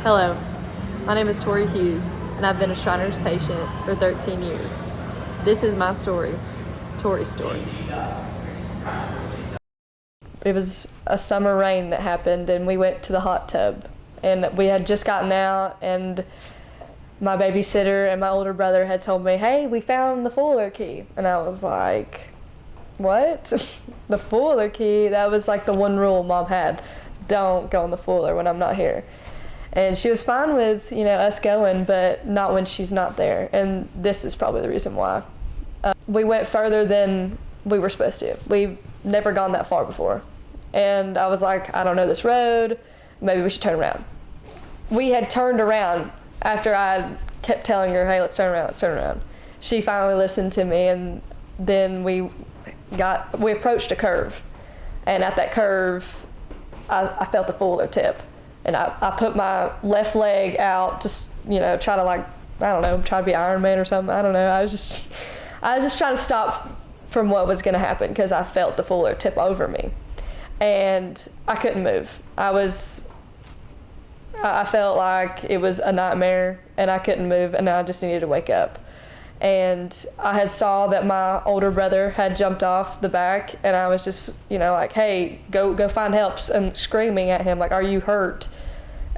Hello, my name is Tori Hughes, and I've been a Shriners patient for 13 years. This is my story, Tori Story. It was a summer rain that happened, and we went to the hot tub. And we had just gotten out, and my babysitter and my older brother had told me, "Hey, we found the Fuller key." And I was like, "What?" The Fuller key? That was like the one rule Mom had. Don't go in the Fuller when I'm not here. And she was fine with, us going, but not when she's not there. And this is probably the reason why. We went further than we were supposed to. We've never gone that far before. And I was like, I don't know this road. Maybe we should turn around. We had turned around after I kept telling her, hey, let's turn around, let's turn around. She finally listened to me, and then we approached a curve. And at that curve, I felt the Fuller tip. And I put my left leg out, just, try to try to be Iron Man or something. I don't know. I was just trying to stop from what was going to happen because I felt the Fuller tip over me. And I couldn't move. I felt like it was a nightmare and I couldn't move and I just needed to wake up. And I had saw that my older brother had jumped off the back, and I was just, like, hey, go find help, and screaming at him, like, are you hurt?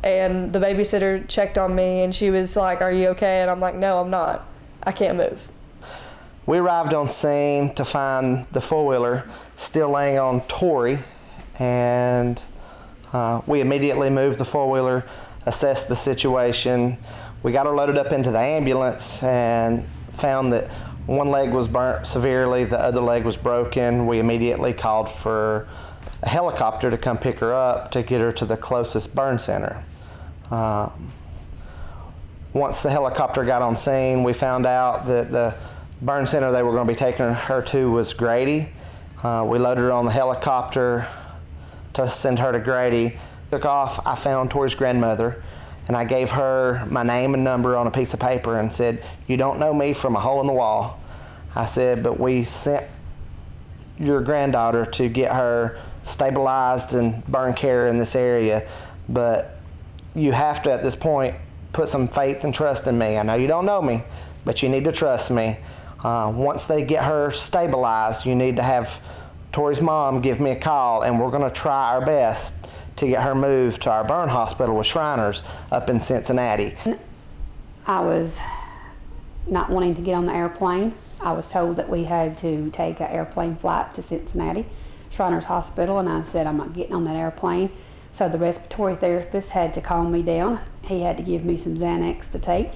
And the babysitter checked on me, and she was like, are you okay? And I'm like, no, I'm not. I can't move. We arrived on scene to find the four-wheeler still laying on Tori, and we immediately moved the four-wheeler, assessed the situation. We got her loaded up into the ambulance and found that one leg was burnt severely, the other leg was broken. We immediately called for a helicopter to come pick her up to get her to the closest burn center. Once the helicopter got on scene, we found out that the burn center they were going to be taking her to was Grady. We loaded her on the helicopter to send her to Grady. Took off, I found Tori's grandmother, and I gave her my name and number on a piece of paper and said, you don't know me from a hole in the wall. I said, but we sent your granddaughter to get her stabilized and burn care in this area, but you have to, at this point, put some faith and trust in me. I know you don't know me, but you need to trust me. Once they get her stabilized, you need to have Tori's mom give me a call, and we're going to try our best to get her moved to our burn hospital with Shriners up in Cincinnati. I was not wanting to get on the airplane. I was told that we had to take an airplane flight to Cincinnati, Shriners Hospital, and I said, I'm not getting on that airplane. So the respiratory therapist had to calm me down. He had to give me some Xanax to take.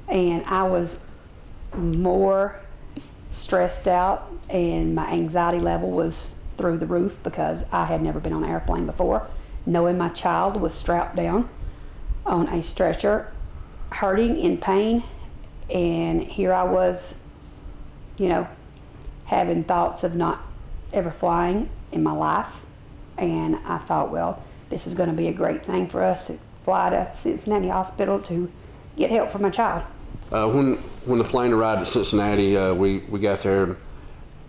And I was more stressed out, and my anxiety level was through the roof because I had never been on an airplane before, knowing my child was strapped down on a stretcher, hurting, in pain, and here I was, having thoughts of not ever flying in my life. And I thought, well, this is going to be a great thing for us to fly to Cincinnati Hospital to get help for my child. When the plane arrived at Cincinnati, we got there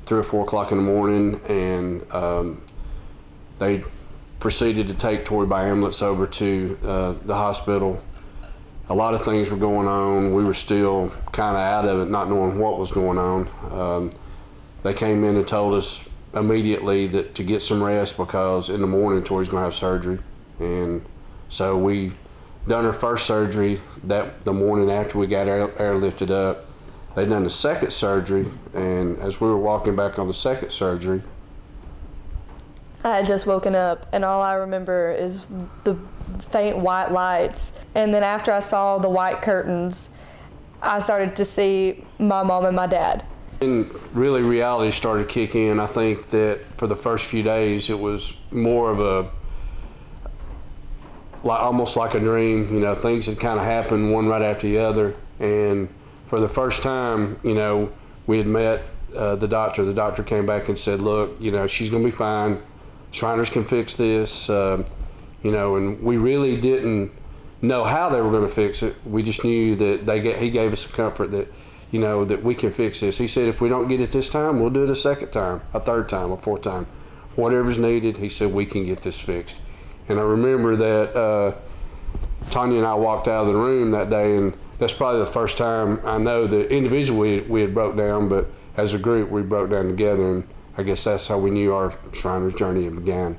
3 or 4 o'clock in the morning, and they proceeded to take Tori by ambulance over to the hospital. A lot of things were going on. We were still kind of out of it, not knowing what was going on. They came in and told us immediately that to get some rest because in the morning Tori's going to have surgery. And so we done her first surgery the morning after we got airlifted up. They done the second surgery, and as we were walking back on the second surgery, I had just woken up, and all I remember is the faint white lights. And then after I saw the white curtains, I started to see my mom and my dad. And really reality started to kick in. I think that for the first few days, it was more of almost like a dream. Things had kind of happened one right after the other. And for the first time, we had met the doctor. The doctor came back and said, look, she's going to be fine. Shriners can fix this. And we really didn't know how they were going to fix it. We just knew that he gave us a comfort that, that we can fix this. He said, if we don't get it this time, we'll do it a second time, a third time, a fourth time. Whatever's needed, he said, we can get this fixed. And I remember that Tanya and I walked out of the room that day, and that's probably the first time I know that individually we had broke down, but as a group we broke down together, and I guess that's how we knew our Shriners journey began.